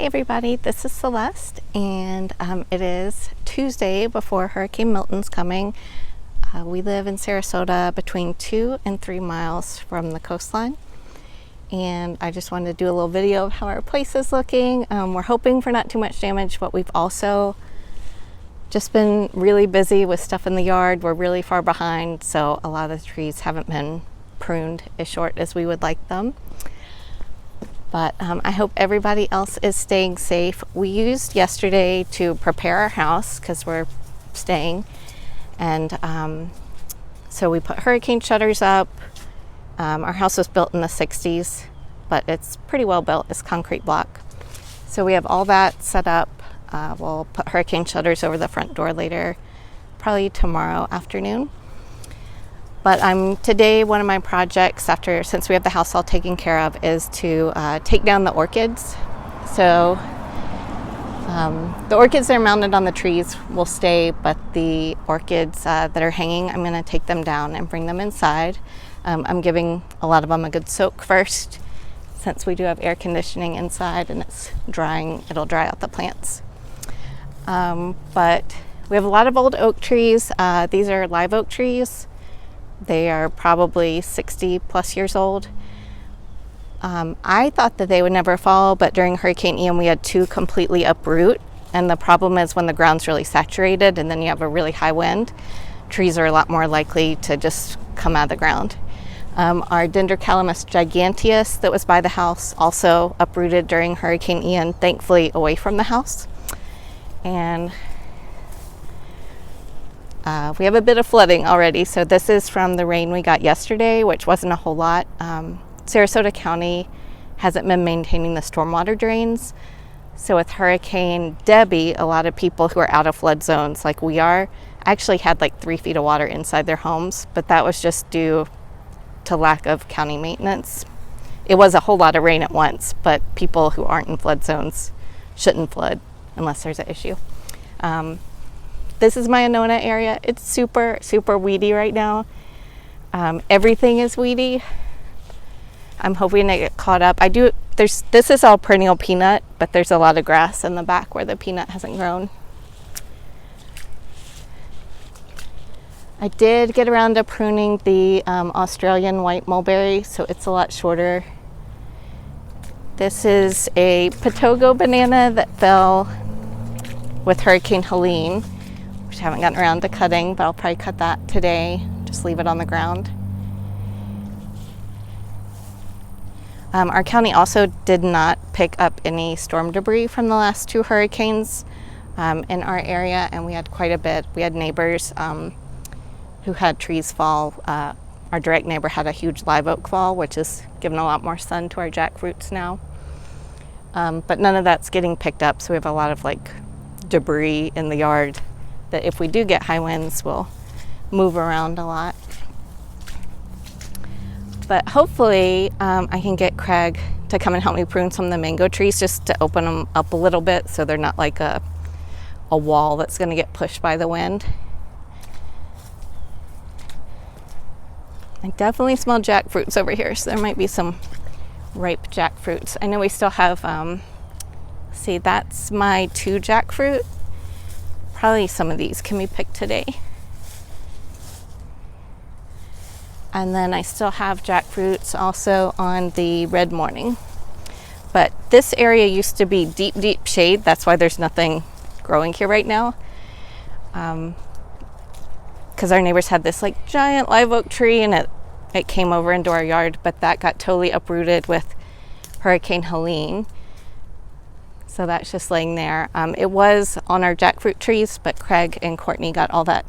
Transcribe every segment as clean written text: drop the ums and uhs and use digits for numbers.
everybody, this is Celeste, and it is Tuesday before Hurricane Milton's coming. We live in Sarasota, between 2 and 3 miles from the coastline, and I just wanted to do a little video of how our place is looking. We're hoping for not too much damage, but we've also just been really busy with stuff in the yard. We're really far behind, so a lot of the trees haven't been pruned as short as we would like them. But I hope everybody else is staying safe. We used yesterday to prepare our house because we're staying. And so we put hurricane shutters up. Our house was built in the 60s, but it's pretty well built. It's concrete block. So we have all that set up. We'll put hurricane shutters over the front door later, probably tomorrow afternoon. But today, one of my projects, since we have the house all taken care of, is to take down the orchids. So the orchids that are mounted on the trees will stay, but the orchids that are hanging, I'm going to take them down and bring them inside. I'm giving a lot of them a good soak first, since we do have air conditioning inside and it's drying. It'll dry out the plants. But we have a lot of old oak trees. These are live oak trees. They are probably 60 plus years old. I thought that they would never fall, but during Hurricane Ian we had 2 completely uproot, and the problem is when the ground's really saturated and then you have a really high wind, trees are a lot more likely to just come out of the ground. Our Dendrocalamus giganteus that was by the house also uprooted during Hurricane Ian, thankfully away from the house. And we have a bit of flooding already. So this is from the rain we got yesterday, which wasn't a whole lot. Sarasota County hasn't been maintaining the stormwater drains. So with Hurricane Debbie, a lot of people who are out of flood zones like we are actually had like 3 feet of water inside their homes, but that was just due to lack of county maintenance. It was a whole lot of rain at once, but people who aren't in flood zones shouldn't flood unless there's an issue. This is my Annona area. It's super, super weedy right now. Everything is weedy. I'm hoping to get caught up. This is all perennial peanut, but there's a lot of grass in the back where the peanut hasn't grown. I did get around to pruning the Australian white mulberry, so it's a lot shorter. This is a Potogo banana that fell with Hurricane Helene, which I haven't gotten around to cutting, but I'll probably cut that today, just leave it on the ground. Our county also did not pick up any storm debris from the last 2 hurricanes in our area, and we had quite a bit. We had neighbors who had trees fall. Our direct neighbor had a huge live oak fall, which has given a lot more sun to our jackfruits now. But none of that's getting picked up, so we have a lot of debris in the yard that if we do get high winds will move around a lot. But hopefully I can get Craig to come and help me prune some of the mango trees, just to open them up a little bit so they're not like a wall that's going to get pushed by the wind. I definitely smell jackfruits over here, so there might be some ripe jackfruits. I know we still have, see, that's my 2 jackfruit. Probably some of these can be picked today. And then I still have jackfruits also on the red morning. But this area used to be deep, deep shade. That's why there's nothing growing here right now. Because our neighbors had this giant live oak tree, and it came over into our yard, but that got totally uprooted with Hurricane Helene. So that's just laying there. It was on our jackfruit trees, but Craig and Courtney got all that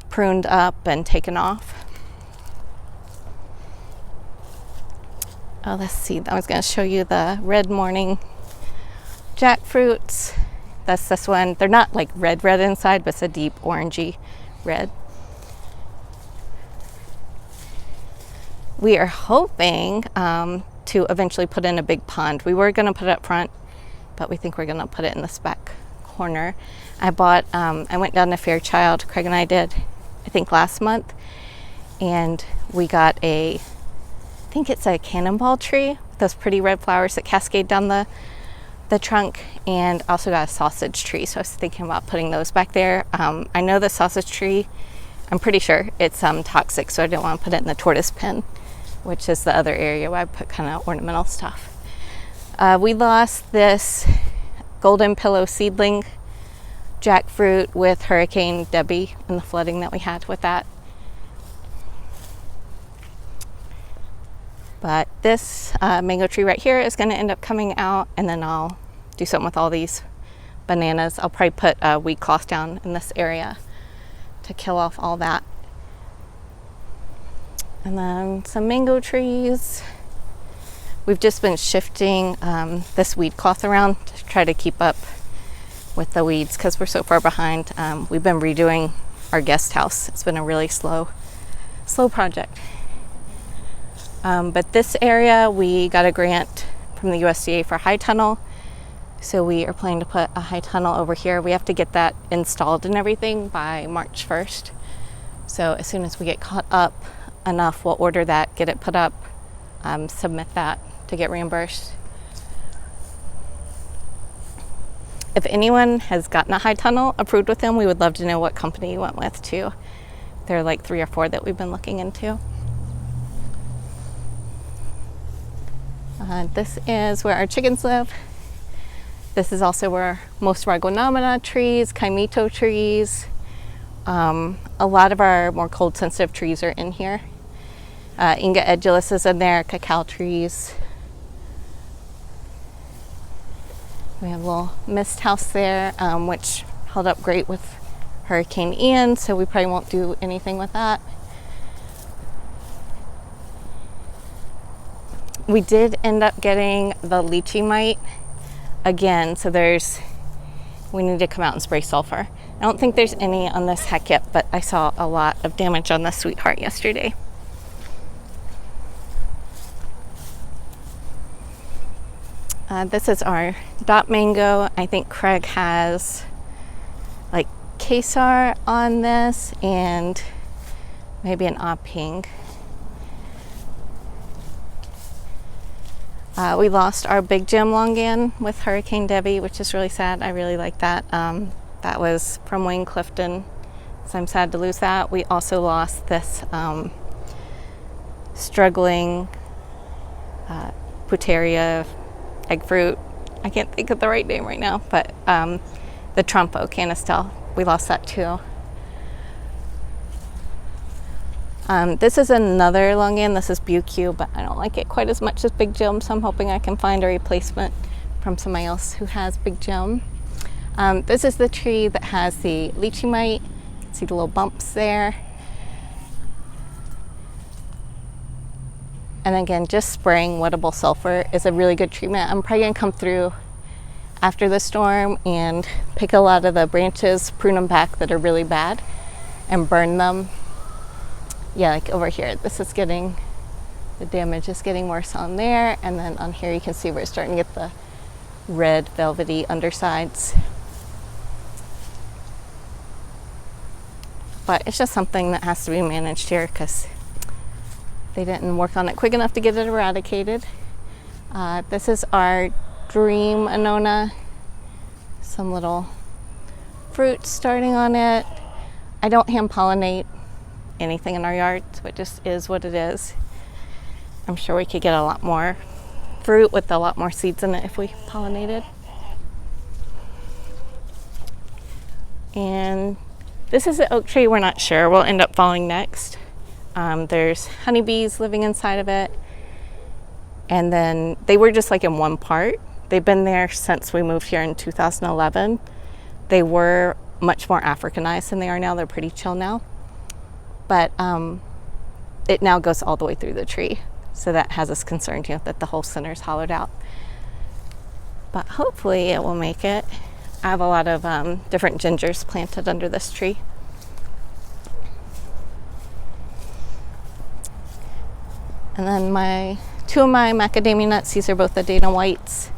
pruned up and taken off. Oh, let's see. I was going to show you the red morning jackfruits. That's this one. They're not red inside, but it's a deep orangey red. We are hoping to eventually put in a big pond. We were going to put it up front, but we think we're going to put it in this back corner. I went down to Fairchild, Craig and I did, I think last month, and we got I think it's a cannonball tree with those pretty red flowers that cascade down the the trunk, and also got a sausage tree. So I was thinking about putting those back there. I know the sausage tree, I'm pretty sure it's toxic, so I didn't want to put it in the tortoise pen, which is the other area where I put kind of ornamental stuff. We lost this golden pillow seedling jackfruit with Hurricane Debbie and the flooding that we had with that. But this mango tree right here is going to end up coming out, and then I'll do something with all these bananas. I'll probably put a weed cloth down in this area to kill off all that. And then some mango trees. We've just been shifting this weed cloth around to try to keep up with the weeds because we're so far behind. We've been redoing our guest house. It's been a really slow project. But this area, we got a grant from the USDA for high tunnel. So we are planning to put a high tunnel over here. We have to get that installed and everything by March 1st. So as soon as we get caught up enough, we'll order that, get it put up, submit that to get reimbursed. If anyone has gotten a high tunnel approved with them, we would love to know what company you went with too. There are like 3 or 4 that we've been looking into. This is where our chickens live. This is also where most of our guanabana trees, kaimito trees, a lot of our more cold sensitive trees are in here. Inga edulis is in there, cacao trees. We have a little mist house there, which held up great with Hurricane Ian, so we probably won't do anything with that. We did end up getting the lychee mite again, so we need to come out and spray sulfur. I don't think there's any on this heck yet, but I saw a lot of damage on the sweetheart yesterday. This is our dot mango. I think Craig has like Kesar on this and maybe an Aping. We lost our big gem longan with Hurricane Debbie, which is really sad. I really like that. That was from Wayne Clifton, so I'm sad to lose that. We also lost this struggling Puteria egg fruit. I can't think of the right name right now, but the Trumpo canistel. We lost that too. This is another longan. This is Buq, but I don't like it quite as much as Big Gem, so I'm hoping I can find a replacement from somebody else who has Big Gem. This is the tree that has the lychee mite. You can see the little bumps there. And again, just spraying wettable sulfur is a really good treatment. I'm probably gonna come through after the storm and pick a lot of the branches, prune them back that are really bad, and burn them. Yeah, like over here, the damage is getting worse on there, and then on here you can see we're starting to get the red velvety undersides. But it's just something that has to be managed here because they didn't work on it quick enough to get it eradicated. This is our dream Annona. Some little fruit starting on it. I don't hand pollinate anything in our yard, so it just is what it is. I'm sure we could get a lot more fruit with a lot more seeds in it if we pollinated. And this is an oak tree we're not sure we'll end up falling next. There's honeybees living inside of it, and then they were just like in one part. They've been there since we moved here in 2011. They were much more Africanized than they are now. They're pretty chill now, but it now goes all the way through the tree, so that has us concerned, that the whole center is hollowed out. But hopefully it will make it. I have a lot of different gingers planted under this tree. And then two of my macadamia nuts, these are both the Dana Whites.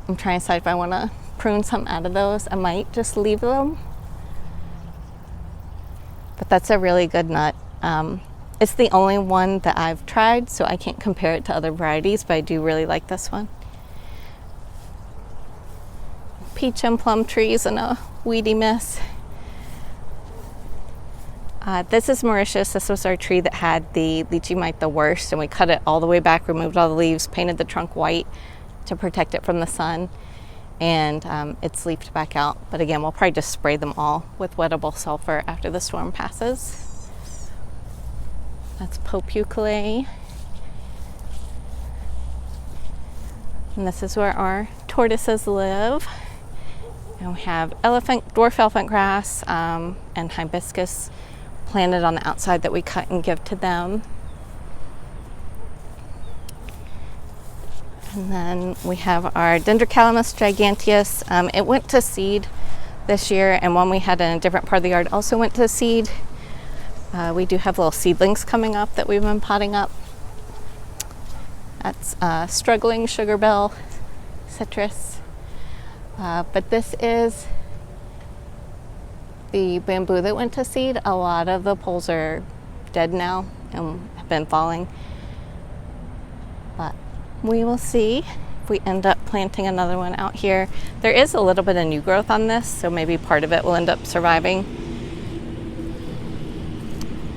I'm trying to decide if I want to prune some out of those. I might just leave them. But that's a really good nut. It's the only one that I've tried, so I can't compare it to other varieties, but I do really like this one. peach and plum trees in a weedy mess. This is Mauritius. This was our tree that had the lychee mite the worst, and we cut it all the way back, removed all the leaves, painted the trunk white to protect it from the sun, and it's leafed back out. But again, we'll probably just spray them all with wettable sulfur after the storm passes. That's Pope Eucalyptus. And this is where our tortoises live. And we have dwarf elephant grass and hibiscus planted on the outside that we cut and give to them. And then we have our Dendrocalamus giganteus. It went to seed this year, and one we had in a different part of the yard also went to seed. We do have little seedlings coming up that we've been potting up. That's struggling sugar bell citrus. But this is the bamboo that went to seed. A lot of the poles are dead now and have been falling. But we will see if we end up planting another one out here. There is a little bit of new growth on this, so maybe part of it will end up surviving.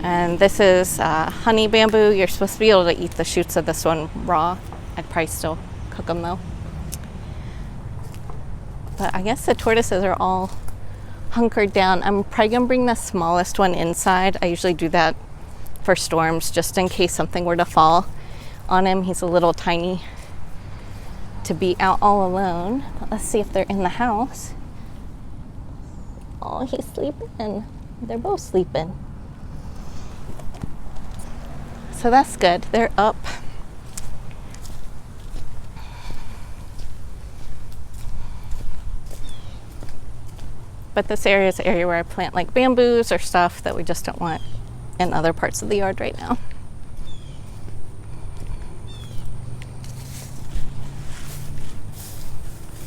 And this is honey bamboo. You're supposed to be able to eat the shoots of this one raw. I'd probably still cook them though. But I guess the tortoises are all hunkered down. I'm probably gonna bring the smallest one inside. I usually do that for storms, just in case something were to fall on him. He's a little tiny to be out all alone. But let's see if they're in the house. Oh, he's sleeping. They're both sleeping. So that's good. They're up. But this area is an area where I plant like bamboos or stuff that we just don't want in other parts of the yard right now.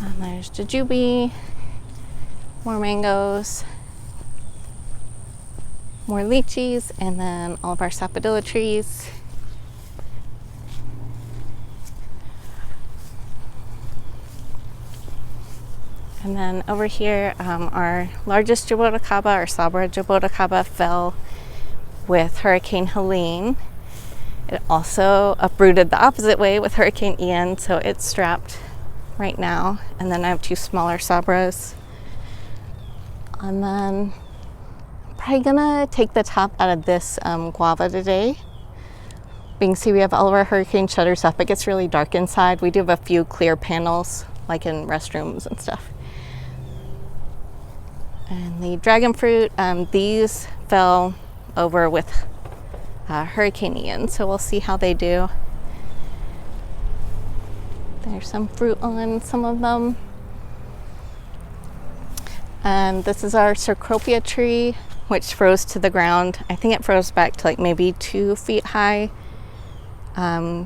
And there's jujube, more mangoes, more lychees, and then all of our sapodilla trees. And then over here, our largest jaboticaba, or Sabra jaboticaba, fell with Hurricane Helene. It also uprooted the opposite way with Hurricane Ian, so it's strapped right now. And then I have two smaller Sabras. And then I'm probably gonna take the top out of this guava today. You can see we have all of our hurricane shutters up. It gets really dark inside. We do have a few clear panels, like in restrooms and stuff. And the dragon fruit, these fell over with Hurricane Ian, so we'll see how they do. There's some fruit on some of them. And this is our Cecropia tree, which froze to the ground. I think it froze back to like maybe 2 feet high the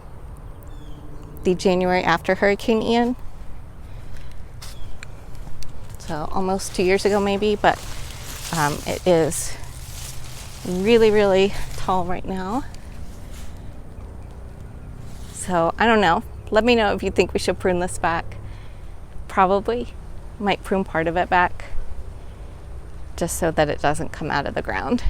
January after Hurricane Ian. So almost 2 years ago maybe, but it is really, really tall right now. So I don't know. Let me know if you think we should prune this back. Probably might prune part of it back just so that it doesn't come out of the ground.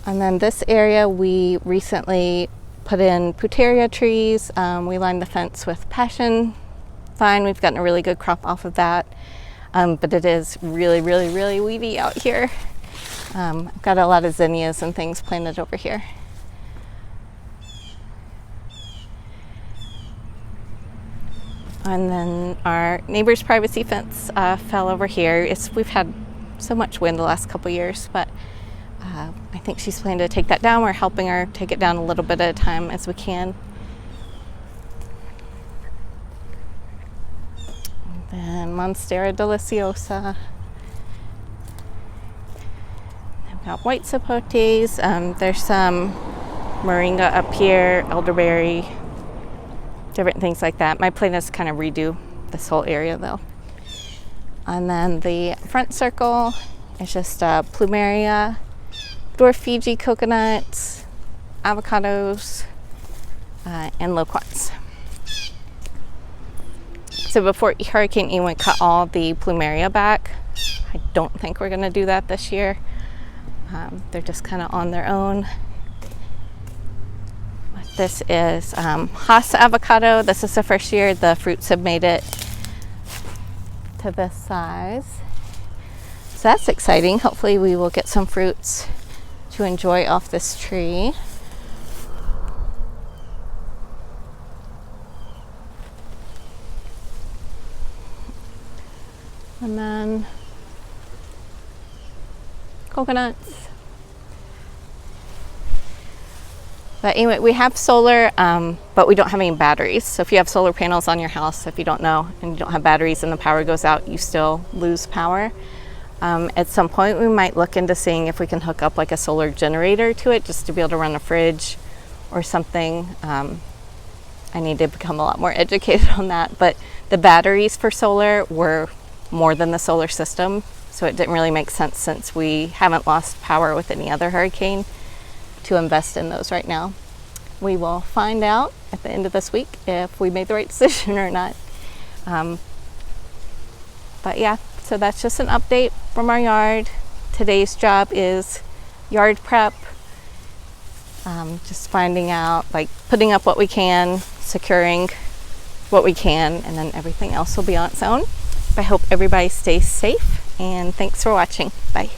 And then this area we recently put in Puteria trees. We lined the fence with passion vine. We've gotten a really good crop off of that, but it is really, really, really weedy out here. I've got a lot of zinnias and things planted over here. And then our neighbor's privacy fence fell over here. We've had so much wind the last couple years, but I think she's planning to take that down. We're helping her take it down a little bit at a time as we can. And then Monstera deliciosa. I've got white sapotes. There's some moringa up here, elderberry, different things like that. My plan is to kind of redo this whole area though. And then the front circle is just plumeria, dwarf Fiji coconuts, avocados, and loquats. So before Hurricane Ian, we cut all the plumeria back. I don't think we're going to do that this year. They're just kind of on their own. This is Osea avocado. This is the first year the fruits have made it to this size. So that's exciting. Hopefully we will get some fruits to enjoy off this tree. And then coconuts. But anyway, we have solar, but we don't have any batteries. So if you have solar panels on your house, if you don't know, and you don't have batteries and the power goes out, you still lose power. At some point, we might look into seeing if we can hook up like a solar generator to it, just to be able to run a fridge or something. I need to become a lot more educated on that. But the batteries for solar were more than the solar system, so it didn't really make sense, since we haven't lost power with any other hurricane, to invest in those right now. We will find out at the end of this week if we made the right decision or not. But yeah, so that's just an update from our yard. Today's job is yard prep. Just finding out, like putting up what we can, securing what we can, and then everything else will be on its own. I hope everybody stays safe, and thanks for watching. Bye.